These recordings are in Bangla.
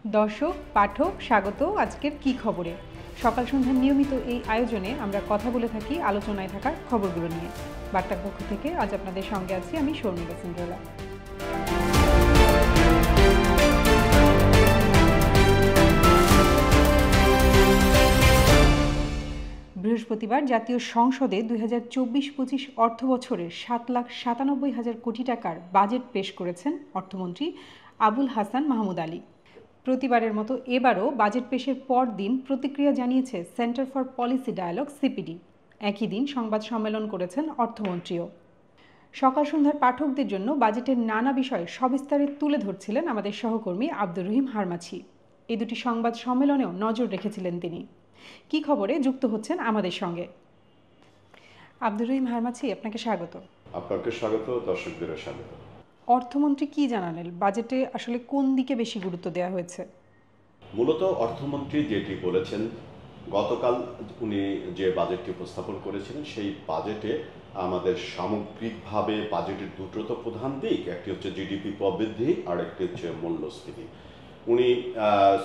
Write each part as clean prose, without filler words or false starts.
দর্শক, পাঠক, স্বাগত আজকের কি খবরে। সকাল সন্ধ্যার নিয়মিত এই আয়োজনে আমরা কথা বলে থাকি আলোচনায় থাকা খবরগুলো নিয়ে। বার্তার পক্ষ থেকে আজ আপনাদের সঙ্গে আছি আমি শর্মিলা সিন্ড্রেলা। বৃহস্পতিবার জাতীয় সংসদে 2024-25 অর্থ বছরের 7,97,000 কোটি টাকার বাজেট পেশ করেছেন অর্থমন্ত্রী আবুল হাসান মাহমুদ আলী। প্রতিবারের মতো এবারও বাজেট পেশের পর দিন প্রতিক্রিয়া জানিয়েছে Centre for Policy Dialogue CPD. একই দিন সংবাদ সম্মেলন করেছেন অর্থমন্ত্রীও। সকাল সন্ধ্যার পাঠকদের জন্য বাজেটের নানা বিষয় সবিস্তারে তুলে ধরছিলেন আমাদের সহকর্মী আব্দুর রহিম হারমাছি। এই দুটি সংবাদ সম্মেলনেও নজর রেখেছিলেন তিনি। কি খবরে যুক্ত হচ্ছেন আমাদের সঙ্গে আব্দুর রহিম হারমাছি, আপনাকে স্বাগত। আপনাকে স্বাগত, দর্শকদেরও স্বাগত। অর্থমন্ত্রী কি জানালেন, বাজেটে আসলে কোন দিকে বেশি গুরুত্ব দেওয়া হয়েছে? মূলত অর্থমন্ত্রী যেটি বলেছেন, গতকাল উনি যে বাজেটটি উপস্থাপন করেছিলেন সেই বাজেটে আমাদের সামগ্রিকভাবে বাজেটের দুটো তো প্রধান দিক, একটি হচ্ছে জিডিপি প্রবৃদ্ধি আর একটি হচ্ছে মূল্যস্ফীতি। উনি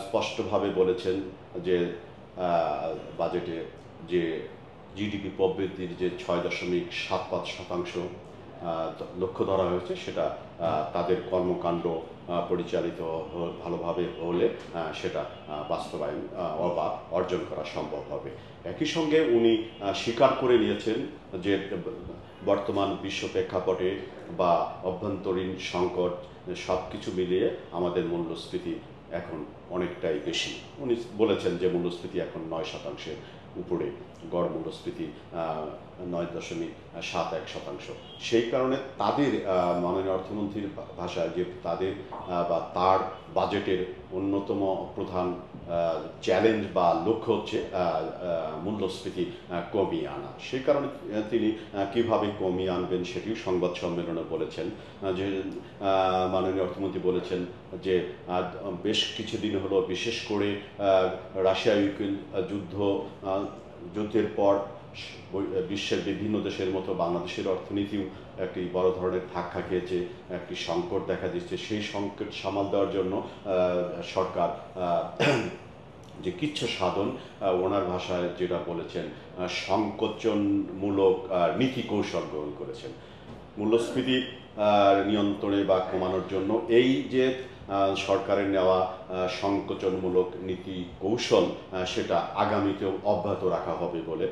স্পষ্টভাবে বলেছেন যে বাজেটে যে জিডিপি প্রবৃদ্ধির যে 6.75% লক্ষ্য ধরা হয়েছে সেটা তাদের কর্মকাণ্ড পরিচালিত ভালোভাবে হলে সেটা বাস্তবায়ন বা অর্জন করা সম্ভব হবে। একই সঙ্গে উনি স্বীকার করে নিয়েছেন যে বর্তমান বিশ্ব প্রেক্ষাপটে বা অভ্যন্তরীণ সংকট সব কিছু মিলিয়ে আমাদের মূল্যস্ফীতি এখন অনেকটাই বেশি। উনি বলেছেন যে মূল্যস্ফীতি এখন 9% উপরে, গড় মূল্যস্ফীতি 9.71%। সেই কারণে তাদের মাননীয় অর্থমন্ত্রীর ভাষায় যে তাদের বা তার বাজেটের অন্যতম প্রধান চ্যালেঞ্জ বা লক্ষ্য হচ্ছে মূল্যস্ফীতি কমিয়ে আনা। সেই কারণে তিনি কিভাবে কমিয়ে আনবেন সেটিও সংবাদ সম্মেলনে বলেছেন। যে মাননীয় অর্থমন্ত্রী বলেছেন যে বেশ কিছুদিন হলো, বিশেষ করে রাশিয়া ইউক্রেন যুদ্ধের পর বিশ্বের বিভিন্ন দেশের মতো বাংলাদেশের অর্থনীতিও একটি বড় ধরনের ধাক্কা খেয়েছে, একটি সংকট দেখা দিচ্ছে। সেই সংকট সামাল দেওয়ার জন্য সরকার যে কিচ্ছু সাধন, ওনার ভাষায় যেটা বলেছেন, সংকোচনমূলক নীতি কৌশল গ্রহণ করেছেন মূল্যস্ফীতি নিয়ন্ত্রণে বা কমানোর জন্য। এই যে সরকারের নেওয়া সংকোচনমূলক নীতি কৌশল সেটা আগামীতেও অব্যাহত রাখা হবে বলে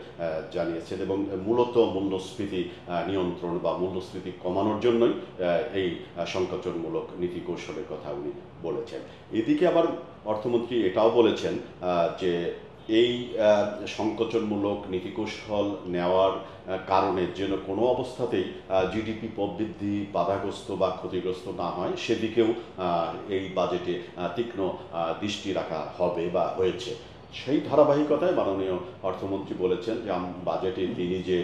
জানিয়েছেন, এবং মূলত মূল্যস্ফীতি নিয়ন্ত্রণ বা মূল্যস্ফীতি কমানোর জন্যই এই সংকোচনমূলক নীতি কৌশলের কথা উনি বলেছেন। এদিকে আবার অর্থমন্ত্রী এটাও বলেছেন যে এই সংকোচনমূলক নীতিকৌশল নেওয়ার কারণে যেন কোনো অবস্থাতেই জিডিপি প্রবৃদ্ধি বাধাগ্রস্ত বা ক্ষতিগ্রস্ত না হয় সেদিকেও এই বাজেটে তীক্ষ্ণ দৃষ্টি রাখা হবে বা হয়েছে। সেই ধারাবাহিকতায় মাননীয় অর্থমন্ত্রী বলেছেন যে বাজেটে তিনি যে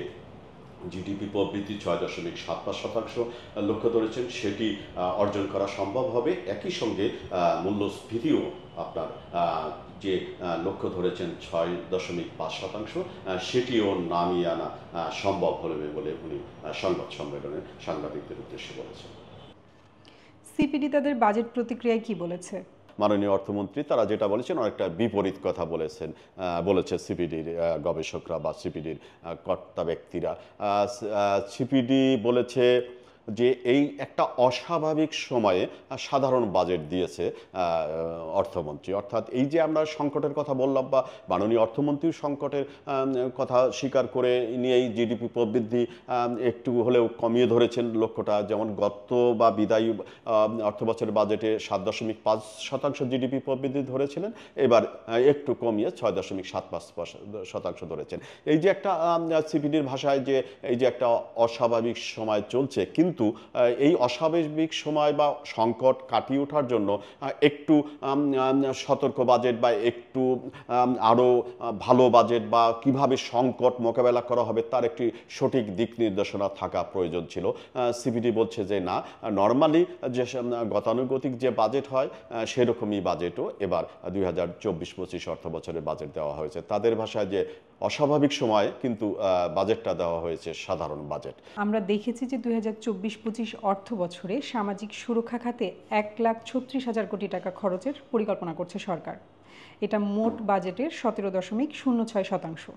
জিডিপি প্রবৃদ্ধি 6.75% লক্ষ্য ধরেছেন সেটি অর্জন করা সম্ভব হবে। একই সঙ্গে মূল্যস্ফীতিও আপনার যে লক্ষ্য ধরেছেন 6.5% সেটিও নামিয়ে আনা সম্ভব হবে বলে উনি সংবাদ সম্মেলনে সাংবাদিকদের উদ্দেশ্যে বলেছেন। সিপিডি তাদের বাজেট প্রতিক্রিয়ায় কি বলেছে? মাননীয় অর্থমন্ত্রী তারা যেটা বলেছেন অনেকটা বিপরীত কথা বলেছে সিপিডির গবেষকরা বা সিপিডির কর্তা ব্যক্তিরা। সিপিডি বলেছে যে এই একটা অস্বাভাবিক সময়ে সাধারণ বাজেট দিয়েছে অর্থমন্ত্রী। অর্থাৎ এই যে আমরা সংকটের কথা বললাম বা মাননীয় অর্থমন্ত্রীর সংকটের কথা স্বীকার করে নিয়েই জিডিপি প্রবৃদ্ধি একটু হলেও কমিয়ে ধরেছেন লক্ষ্যটা। যেমন গত বা বিদায়ী অর্থবছরের বাজেটে 7.5% জিডিপি প্রবৃদ্ধি ধরেছিলেন, এবার একটু কমিয়ে 6.75% ধরেছেন। এই যে একটা সিপিডির ভাষায় যে এই যে একটা অস্বাভাবিক সময় চলছে, কিন্তু এই অস্বাভাবিক সময় বা সংকট কাটিয়ে ওঠার জন্য একটু সতর্ক বাজেট বা একটু আরও ভালো বাজেট বা কিভাবে সংকট মোকাবেলা করা হবে তার একটি সঠিক দিক নির্দেশনা থাকা প্রয়োজন ছিল। সিপিডি বলছে যে না, নর্মালি যে গতানুগতিক যে বাজেট হয় সেরকমই বাজেটও এবার 2024-25 অর্থ বছরের বাজেট দেওয়া হয়েছে। তাদের ভাষায় যে অস্বাভাবিক সময়ে কিন্তু বাজেটটা দেওয়া হয়েছে সাধারণ বাজেট। আমরা দেখেছি যে 2024-25 অর্থ বছরে সামাজিক সুরক্ষা খাতে 1,36,000 কোটি টাকা খরচের পরিকল্পনা করছে সরকার। এটা মোট বাজেটের 17.06%।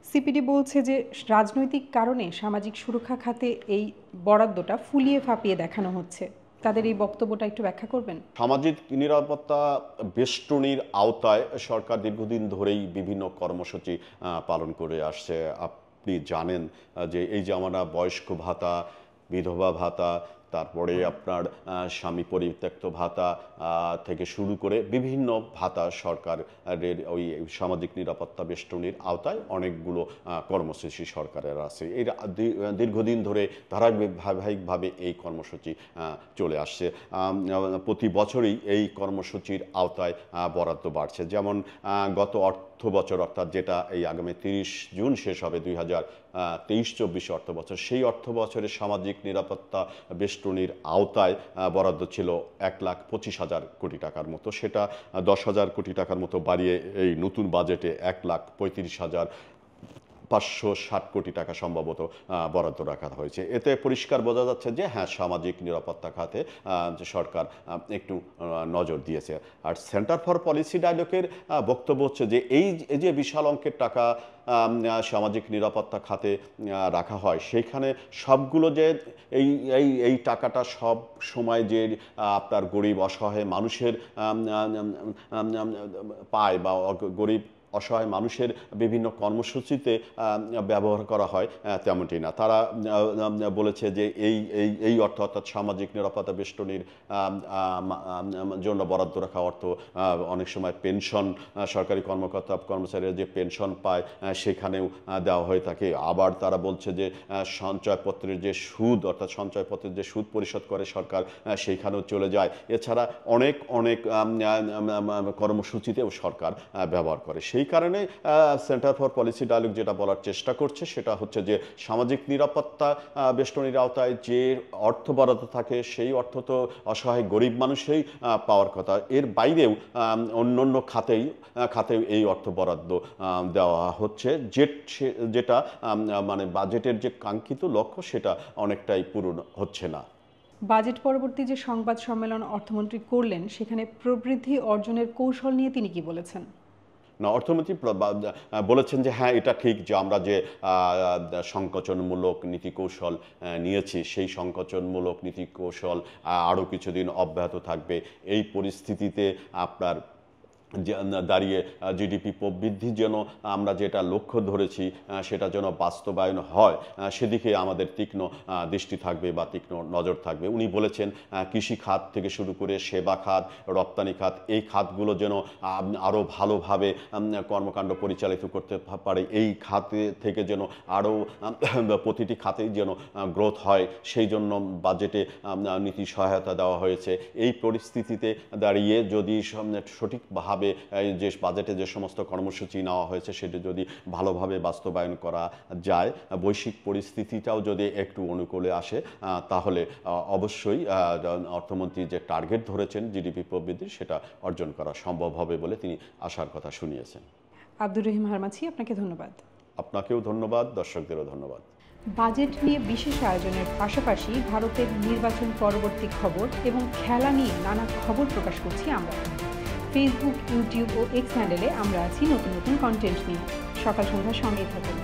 সিপিডি বলছে যে রাজনৈতিক কারণে সামাজিক সুরক্ষা খাতে এই বরাদ্দটা ফুলিয়ে ফাঁপিয়ে দেখানো হচ্ছে। তাদের এই বক্তব্যটা একটু ব্যাখ্যা করবেন? সামাজিক নিরাপত্তা বেষ্টনীর আওতায় সরকার দীর্ঘদিন ধরেই বিভিন্ন কর্মসূচি পালন করে আসছে। আপনি জানেন যে এই যে আমরা বয়স্ক ভাতা, বিধবা ভাতা, তারপরে আপনার স্বামী পরিত্যক্ত ভাতা থেকে শুরু করে বিভিন্ন ভাতা সরকারের ওই সামাজিক নিরাপত্তা বেষ্টনীর আওতায় অনেকগুলো কর্মসূচি সরকারের আছে। এই দীর্ঘদিন ধরে ধারাবাহিকভাবে এই কর্মসূচি চলে আসছে। প্রতি বছরই এই কর্মসূচির আওতায় বরাদ্দ বাড়ছে। যেমন গত অর্থ বছর, অর্থাৎ যেটা এই আগামী 30 জুন শেষ হবে 2023-24 অর্থ বছর, সেই অর্থ বছরে সামাজিক নিরাপত্তা বেষ্টনীর আওতায় বরাদ্দ ছিল 1,25,000 কোটি টাকার মতো। সেটা 10,000 কোটি টাকার মতো বাড়িয়ে এই নতুন বাজেটে 1,35,560 কোটি টাকা সম্ভবত বরাদ্দ রাখা হয়েছে। এতে পরিষ্কার বোঝা যাচ্ছে যে হ্যাঁ, সামাজিক নিরাপত্তা খাতে সরকার একটু নজর দিয়েছে। আর সেন্টার ফর পলিসি ডায়ালগের বক্তব্য হচ্ছে যে এই যে বিশাল অঙ্কের টাকা সামাজিক নিরাপত্তা খাতে রাখা হয়, সেইখানে সবগুলো যে এই টাকাটা সব সময় যে আপনার গরিব অসহায় মানুষের পায় বা গরিব অসহায় মানুষের বিভিন্ন কর্মসূচিতে ব্যবহার করা হয় তেমনটি না। তারা বলেছে যে এই অর্থ, অর্থাৎ সামাজিক নিরাপত্তা বেষ্টনীর জন্য বরাদ্দ রাখা অর্থ অনেক সময় পেনশন, সরকারি কর্মকর্তা কর্মচারীরা যে পেনশন পায় সেখানেও দেওয়া হয়ে থাকে। আবার তারা বলছে যে সঞ্চয়পত্রের যে সুদ, অর্থাৎ সঞ্চয়পত্রের যে সুদ পরিশোধ করে সরকার, সেইখানেও চলে যায়। এছাড়া অনেক কর্মসূচিতেও সরকার ব্যবহার করে। সেই কারণে সেন্টার ফর পলিসি ডায়ালগ যেটা বলার চেষ্টা করছে সেটা হচ্ছে যে সামাজিক নিরাপত্তা বেষ্টনীর আওতায় যে অর্থ বরাদ্দ থাকে সেই অর্থ তো অসহায় গরিব মানুষই পাওয়ার কথা। এর বাইরেও অন্য খাতেও এই অর্থ বরাদ্দ দেওয়া হচ্ছে, যেটা মানে বাজেটের যে কাঙ্ক্ষিত লক্ষ্য সেটা অনেকটাই পূরণ হচ্ছে না। বাজেট পরবর্তী যে সংবাদ সম্মেলন অর্থমন্ত্রী করলেন, সেখানে প্রবৃদ্ধি অর্জনের কৌশল নিয়ে তিনি কি বলেছেন? না, অর্থমন্ত্রী বলেছেন যে হ্যাঁ, এটা ঠিক যে আমরা যে সংকোচনমূলক নীতি কৌশল নিয়েছি, সেই সংকোচনমূলক নীতি কৌশল আরও কিছুদিন অব্যাহত থাকবে। এই পরিস্থিতিতে আপনার দাঁড়িয়ে জিডিপি প্রবৃদ্ধি যেন আমরা যেটা লক্ষ্য ধরেছি সেটা যেন বাস্তবায়ন হয়, সেদিকে আমাদের তীক্ষ্ণ দৃষ্টি থাকবে বা তীক্ষ্ণ নজর থাকবে। উনি বলেছেন কৃষি খাত থেকে শুরু করে সেবা খাত, রপ্তানি খাত, এই খাতগুলো যেন আরও ভালোভাবে কর্মকাণ্ড পরিচালিত করতে পারে। এই খাতে থেকে যেন আরও প্রতিটি খাতেই যেন গ্রোথ হয়, সেই জন্য বাজেটে নীতি সহায়তা দেওয়া হয়েছে। এই পরিস্থিতিতে দাঁড়িয়ে যদি সঠিকভাবে যে বাজেটে যে সমস্ত কর্মসূচি নেওয়া হয়েছে সেটা যদি ভালোভাবে বাস্তবায়ন করা যায়, বৈশ্বিক পরিস্থিতিটাও যদি একটু অনুকূলে আসে, তাহলে অবশ্যই অর্থমন্ত্রী যে টার্গেট ধরেছেন জিডিপি প্রবৃদ্ধি, সেটা অর্জন করা সম্ভব হবে বলে তিনি আশার কথা শুনিয়েছেন। আব্দুর রহিম হারমাছি, আপনাকে ধন্যবাদ। আপনাকেও ধন্যবাদ, দর্শকদেরও ধন্যবাদ। বাজেট নিয়ে বিশেষ আয়োজনের পাশাপাশি ভারতের নির্বাচন পরবর্তী খবর এবং খেলা নিয়ে নানা খবর প্রকাশ করছি আমরা। ফেসবুক, ইউটিউব ও এক্স হ্যান্ডেলে আমরা আছি নতুন কন্টেন্ট নিয়ে। সকাল সন্ধ্যার সঙ্গেই থাকুন।